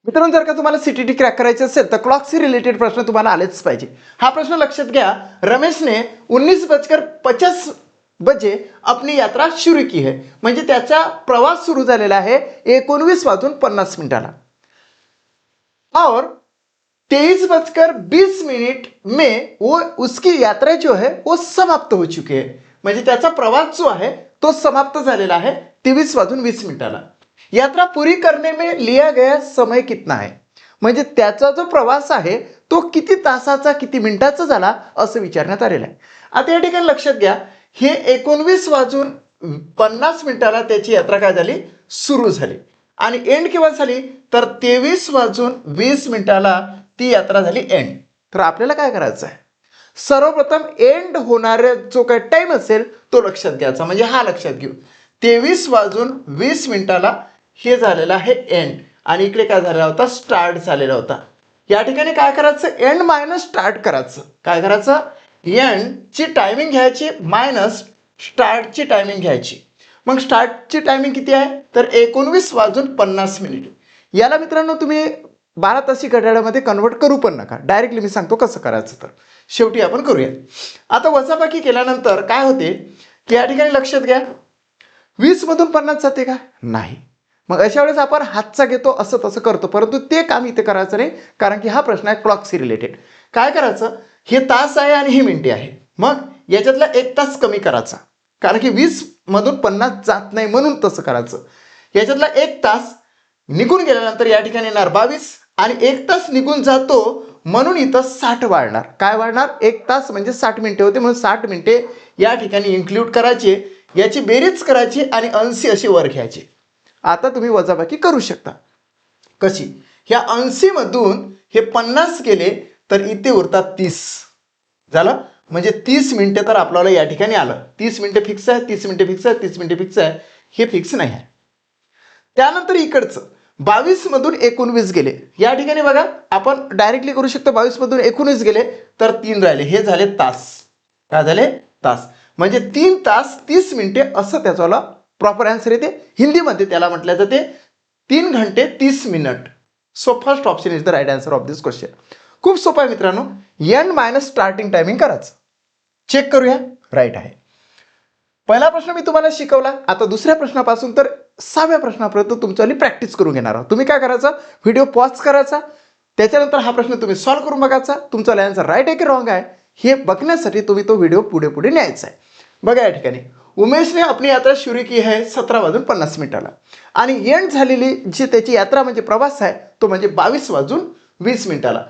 मित्रांनो, जर का तुम्हाला सीटीटी क्रॅक करायचे असेल तर क्लॉकशी रिलेटेड प्रश्न तुम्हाला आलेच पाहिजे. हा प्रश्न लक्षात घ्या. रमेश ने 19:50 बजे अपनी यात्रा शुरू की है. म्हणजे त्याचा प्रवास सुरू झालेला आहे 19:50 और 23:20 में वो उसकी यात्रा जो है वो समाप्त हो चुकी है. म्हणजे त्याचा प्रवास जो आहे तो समाप्त झालेला आहे 23:20. यात्रा पूरी करने में लिया गया समय कितना है. म्हणजे त्याचा जो प्रवास आहे तो किती तासाचा किती मिनिटाचा झाला असं विचारण्यात आलेलं आहे. आता या ठिकाणी लक्षात घ्या, हे 19:50 त्याची यात्रा काय झाली, सुरू झाली आणि एंड केव्हा झाली तर 23:20 ती यात्रा झाली एंड. तर आपल्याला काय करायचं आहे, सर्वप्रथम एंड होणारा जो काही टाइम असेल तो लक्षात घ्यायचा. म्हणजे हा लक्षात घेऊ, 23:20 हे झालेलं आहे एंड आणि इकडे काय झालेला होता, स्टार्ट झालेला होता. या ठिकाणी काय करायचं, एंड मायनस स्टार्ट करायचं. काय करायचं, एंडची टायमिंग घ्यायची मायनस स्टार्टची टायमिंग घ्यायची. मग स्टार्टची टायमिंग किती आहे तर 19:50. याला मित्रांनो तुम्ही 12 तासी घड्याळामध्ये कन्वर्ट करू पण नका, डायरेक्टली मी सांगतो कसं करायचं. तर शेवटी आपण करूया. आता वजाबाकी केल्यानंतर काय होते की या ठिकाणी लक्षात घ्या, 20 मधून 50 जाते का, नाही. मग अशा वेळेस आपण हातचा घेतो असं तसं करतो, परंतु ते काम इथे करायचं नाही, कारण की हा प्रश्न आहे क्लॉकशी रिलेटेड. काय करायचं, हे तास आहे आणि ही मिनिटे आहे. मग याच्यातला 1 तास कमी करायचा, कारण की 20 मधून 50 जात नाही म्हणून तसं करायचं. याच्यातला 1 तास निघून गेल्यानंतर या ठिकाणी येणार 22 आणि 1 तास निघून जातो म्हणून इथं 60 वाढणार. काय वाढणार, 1 तास म्हणजे 60 मिनिटे होते म्हणून 60 मिनिटे या ठिकाणी इन्क्लूड करायचे, याची बेरीज करायची आणि 80 अशी वर घ्यायची. आता तुम्ही वजाबाकी करू शकता. कशी, ह्या 80 मधून हे 50 गेले तर इथे उरतात 30 झालं. म्हणजे 30 मिनिटे तर आपल्याला या ठिकाणी आलं. 30 मिनिटे फिक्स आहे, 30 मिनिटे फिक्स आहे, 30 मिनिटे फिक्स आहे, हे फिक्स नाही आहे. त्यानंतर इकडचं 22 मधून 19 गेले. या ठिकाणी बघा आपण डायरेक्टली करू शकतो, 22 मधून 19 गेले तर 3 राहिले, हे झाले तास. काय झाले, तास. म्हणजे 3 तास 30 मिनिटे असं त्याचा प्रॉपर आन्सर येते. हिंदीमध्ये त्याला म्हटलं जाते 3 घंटे 30 minute. So first option is the right answer of this question. खूप सोपं आहे मित्रांनो, एंड मायनस स्टार्टिंग टायमिंग करायचं. चेक करूया, राईट आहे. पहिला प्रश्न मी तुम्हाला शिकवला. आता दुसऱ्या प्रश्नापासून तर 6व्या प्रश्नापर्यंत तुमच्यावाली प्रॅक्टिस करून घेणार आहोत. तुम्ही काय करायचं, व्हिडिओ पॉज करायचा, त्याच्यानंतर हा प्रश्न तुम्ही सॉल्व्ह करून बघायचा. तुमचा आन्सर राईट आहे की रॉंग आहे हे बघण्यासाठी तुम्ही तो व्हिडिओ पुढे पुढे न्यायचा आहे. बघा या ठिकाणी उमेश ने अपनी यात्रा सुरू की है 17:50 आणि एंड झालेली जी त्याची यात्रा म्हणजे प्रवास आहे तो म्हणजे 22:20.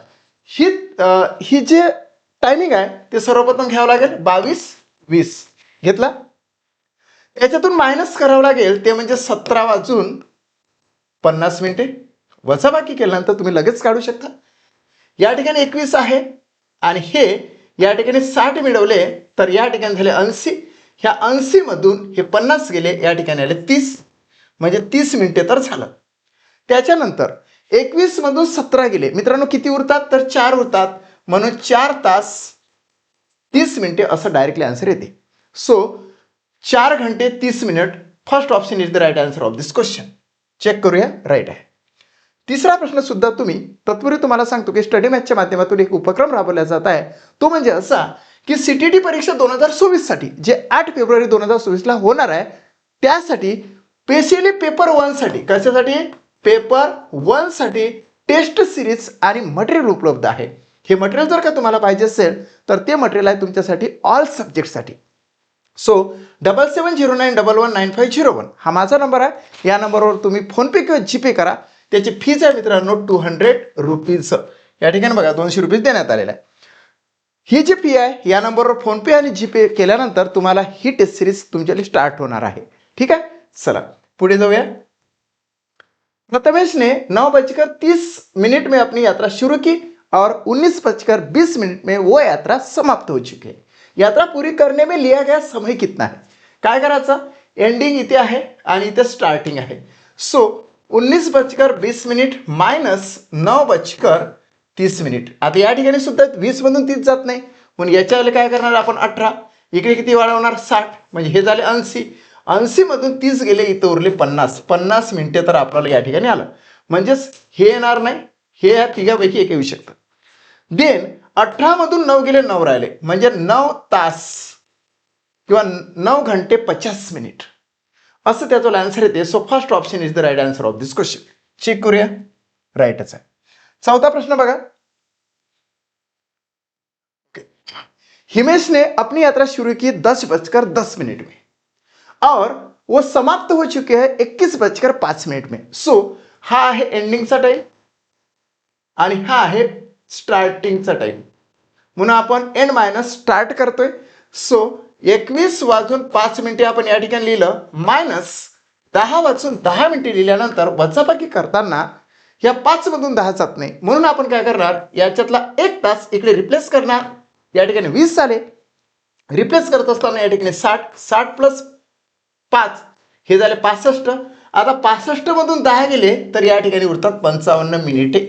ही जे टायमिंग आहे ते सर्वप्रथम घ्यावं लागेल 22:20 घेतला, त्याच्यातून मायनस करावं लागेल ते म्हणजे 17:50. वजाबाकी केल्यानंतर तुम्ही लगेच काढू शकता. या ठिकाणी 21 आहे आणि हे या ठिकाणी 60 मिळवले तर या ठिकाणी झाले 80. ह्या 80 मधून हे 50 गेले, या ठिकाणी आले 30, म्हणजे 30 मिनिटे तर झालं. त्याच्यानंतर 21 मधून 17 गेले मित्रांनो, किती उरतात तर 4 उरतात, म्हणून 4 तास 30 मिनिटे असं डायरेक्टली आन्सर येते. सो 4 घंटे 30 minute. First option is the right answer of this question. Check करूया, राईट आहे. तिसरा प्रश्न सुद्धा तत्पूर्वी तुम्हाला सांगतो की स्टडी मॅथच्या माध्यमातून एक उपक्रम राबवला जात आहे. तो म्हणजे असा की सीटीटी परीक्षा 2024 साठी जे 8 फेब्रुवारी 2024 होणार आहे, त्यासाठी स्पेशली पेपर 1 साठी, कशासाठी, पेपर 1 साठी टेस्ट सिरीज आणि मटेरियल उपलब्ध आहे. हे मटेरियल जर का तुम्हाला पाहिजे असेल तर ते मटेरियल आहे तुमच्यासाठी ऑल सब्जेक्टसाठी. सो 7709119501 हा माझा नंबर आहे. या नंबरवर तुम्ही फोनपे किंवा जीपे करा. त्याची फीज आहे मित्रांनो 200 रुपीज. या ठिकाणी बघा 200 रुपीज देण्यात आलेला आहे. ही जी फी आहे या नंबरवर फोनपे आणि जीपे केल्यानंतर तुम्हाला ही टेस्ट सिरीज तुमच्यासाठी स्टार्ट होणार आहे. ठीक आहे, चला पुढे जाऊया. प्रथमेश ने 9:30 में अपनी यात्रा शुरू की और 19:20 में वो यात्रा समाप्त हो चुकी है. यात्रा पूरी करने में लिया गया समय कितना है. काय करायचं, एंडिंग इथे आहे आणि इथे स्टार्टिंग आहे. So 19:20 minus 9:30. आता या ठिकाणी सुद्धा 20 मधून 30 जात नाही, म्हणून याच्यावर काय करणार आपण 18, इकडे किती वाढवणार 60, म्हणजे हे झाले 80. 80 मधून 30 गेले, इथं उरले 50 मिनिटे तर आपल्याला या ठिकाणी आलं. म्हणजेच हे येणार नाही, हे या तिघापैकी एक येऊ शकतं. देन 18 मधून 9 गेले, 9 राहिले, म्हणजे 9 तास किंवा 9 घंटे 50 मिनिट असं त्याचं आन्सर येते. So first option is the right answer of this question. Check करूया, राईटच आहे. चौथा प्रश्न बघा. हिमेश ने अपनी यात्रा शुरू की 10:10 में और वो समाप्त हो चुके हैं 21:05 में. सो हा आहे एंडिंगचा टाइम आणि हा आहे स्टार्टिंगचा टाइम, म्हणून आपण एंड मायनस स्टार्ट करतोय. सो 21:05 आपण या ठिकाणी लिहिलं, मायनस 10:10 लिहिल्यानंतर वजाबाकी करताना या 5 मधून 10 जात नाही, म्हणून आपण काय करणार, याच्यातला 1 तास इकडे रिप्लेस करणार. या ठिकाणी 20 झाले, रिप्लेस करत असताना या ठिकाणी 60 प्लस 5 हे झाले 65. आता 65 मधून 10 गेले तर या ठिकाणी उरतात 55 मिनिटे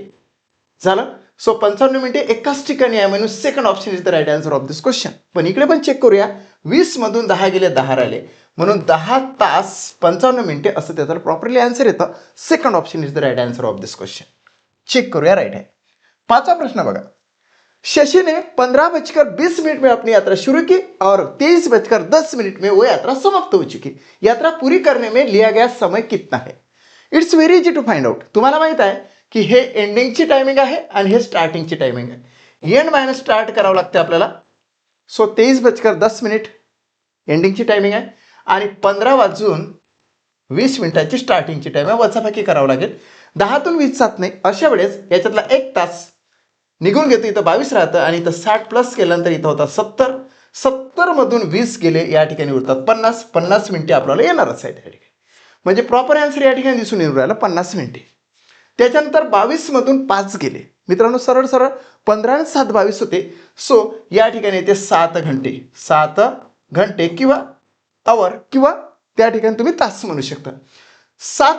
झालं. सो 55 मिनिटे एकाच ठिकाणी आहे, म्हणून second option is the right answer of this question. पण इकडे पण चेक करूया, 20 मधून 10 गेले, 10 राहिले, म्हणून 10 तास 55 मिनिटे असं त्याचं प्रॉपरली आन्सर येतं. Second option is the right answer of this question. Check करूया, राईट आहे. पाचवा प्रश्न बघा. शशि ने 15:20 में अपनी यात्रा शुरू की और 23:10 में वो यात्रा समाप्त हो चुकी. यात्रा पूरी करने में लिया गया समय कितना है? It's very easy to find out. तुम्हाला माहित आहे की हे एंडिंगची टायमिंग आहे आणि हे स्टार्टिंगची टायमिंग आहे. एंड मायनस स्टार्ट करावं लागते आपल्याला. सो 23:10 एंडिंगची टायमिंग आहे आणि 15:20 स्टार्टिंगची टाइम आहे. वजाबाकी करावं लागेल, 10तून 20 जात नाही, अशा वेळेस याच्यातला 1 तास निघून घेतो, इथं 22 राहतं आणि इथं 60 प्लस केल्यानंतर इथं होता 70. 70 मधून 20 गेले, या ठिकाणी उरतात 50. 50 मिनिटे आपल्याला येणारच आहे त्या ठिकाणी, म्हणजे प्रॉपर आन्सर या ठिकाणी दिसून येऊन राहिला 50 मिनिटे. त्याच्यानंतर 22 मधून 5 गेले मित्रांनो, सरळ सरळ 15 आणि 7 22 होते. सो या ठिकाणी येते 7 घंटे. 7 घंटे किंवा आवर किंवा त्या ठिकाणी तुम्ही तास म्हणू शकता. 7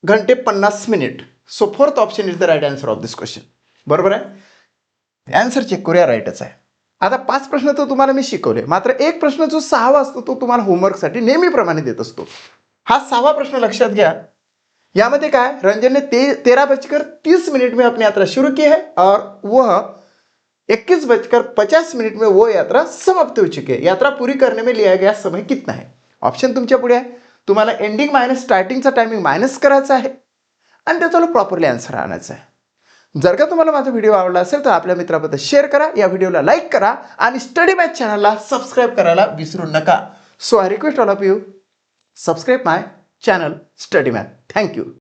घंटे 50 minute. So fourth option is the right answer of this question. बरोबर आहे, आन्सर चेक करूया, राईटच आहे. आता 5 प्रश्न तर तुम्हाला मी शिकवले, मात्र एक प्रश्न जो 6वा असतो तो तुम्हाला होमवर्कसाठी नेहमीप्रमाणे देत असतो. हा 6वा प्रश्न लक्षात घ्या. यामध्ये काय, रंजन ने 13:30 में अपनी यात्रा शुरू की है और वह 21:50 में वो यात्रा समाप्त हो चुकी है. यात्रा पूरी करने में लिया गया समय कितना है? ऑप्शन तुमच्या पुढे आहे. तुम्हाला एंडिंग मायनस स्टार्टिंगचा टायमिंग मायनस करायचा आहे आणि त्याचा प्रॉपरली आन्सर आणायचा आहे. जर का तुम्हाला माझा व्हिडिओ आवडला असेल तर आपल्या मित्राबद्दल शेअर करा, या व्हिडिओला लाईक करा आणि स्टडी मॅथ चॅनलला सबस्क्राईब करायला विसरू नका. So I request all of you, subscribe my channel study math. Thank you.